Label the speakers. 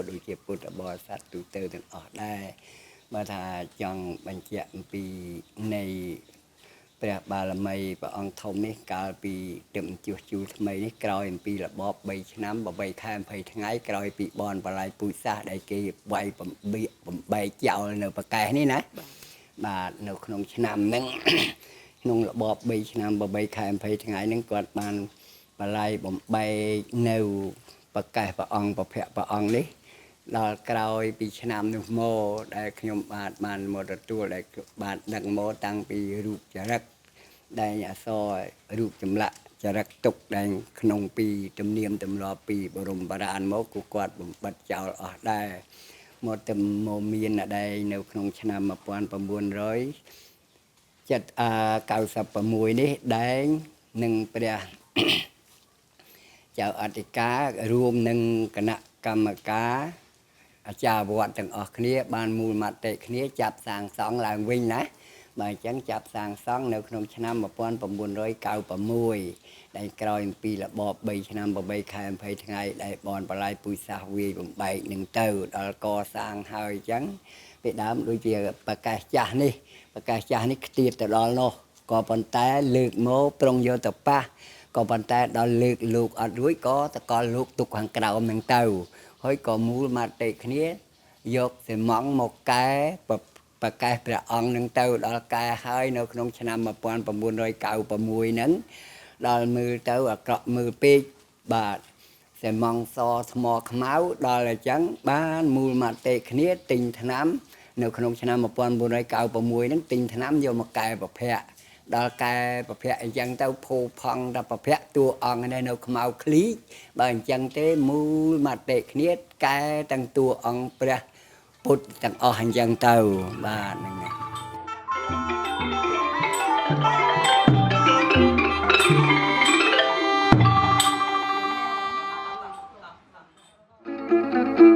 Speaker 1: ដូចជាពុទ្ធបរិស័ទទូទៅទាំងអស់ដែរបើថាចង់បញ្ជាក់អំពីនៃព្រះបារមីព្រះអង្គធំនេះកាលពីទឹកជួសជុលថ្មីនេះក្រោយអំពីរបប3ឆ្នាំ8ខែ20ថ្ងៃក្រោយពីបនបល័យពូជសាសដែលគេវាយបំបែកចោលនៅប្រកែសនេះណាបាទនៅក្នុងឆ្នាំហ្នឹង ក្នុងរបប3ឆ្នាំ8ខែ20ថ្ងៃហ្នឹងគាត់បានបល័យបំបែកនៅប្រកែសព្រះអង្គប្រភពព្រះអង្គនេះដល់ក្រោយពីឆ្នាំនោះមកដែលខ្ញុំបានមកទទួលដែលបានដឹកមកតាំងពីរូបចរិតដែលអសររូបចម្លាក់ចរិតទុកដែលក្នុងពីទំនៀមទម្លាប់ពីបរមបារាណមកគឺគាត់បំបិតចោលអស់ដែរមកទៅមកមានដែលនៅក្នុងឆ្នាំ1996នេះដែលនឹងព្រះចៅអធិការរួមនឹងគណៈកម្មការអាចារ្យវត្តទាំងអស់គ្នាបានមូលមតិគ្នាចាប់សាងសង់ឡើងវិញណាបើអញ្ចឹងចាប់សាងសង់នៅក្នុងឆ្នាំ1996ដែលក្រោយពីរបប3ឆ្នាំ8ខែ20ថ្ងៃដែលបនបល័យពូជសាសន៍វាយបំបែកនឹងទៅដល់កសាងហើយអញ្ចឹងពីដើមដូចជាប្រកាសចាស់នេះខ្ទាតទៅដល់នោះក៏ប៉ុន្តែលើកមកត្រង់យកទៅប៉ះក៏ប៉ុន្តែដល់លើកលោកអត់រួចក៏តកលលោកទុកខាងក្រោមនឹងទៅហើយក៏មូលមតិគ្នាយកសិមងមកកែប្រកែសព្រះអង្គនឹងទៅដល់កែហើយនៅក្នុងឆ្នាំ1996ហ្នឹងដល់មើលទៅអាក្រក់មើលពេកបាទសិមងសថ្មខ្មៅដល់អញ្ចឹងបានមូលមតិគ្នាទិញថ្នាំនៅក្នុងឆ្នាំ1996ហ្នឹងទិញថ្នាំយកមកកែប្រភពដល់កែប្រភពអញ្ចឹងទៅភោផង់ដល់ប្រភពតួអង្គនេះនៅខ្មៅឃ្លីបើអញ្ចឹងទេមូលមតិគ្នាកែទាំងតួអង្គព្រះពុទ្ធទាំងអស់អញ្ចឹងទៅបាទហ្នឹងហើយ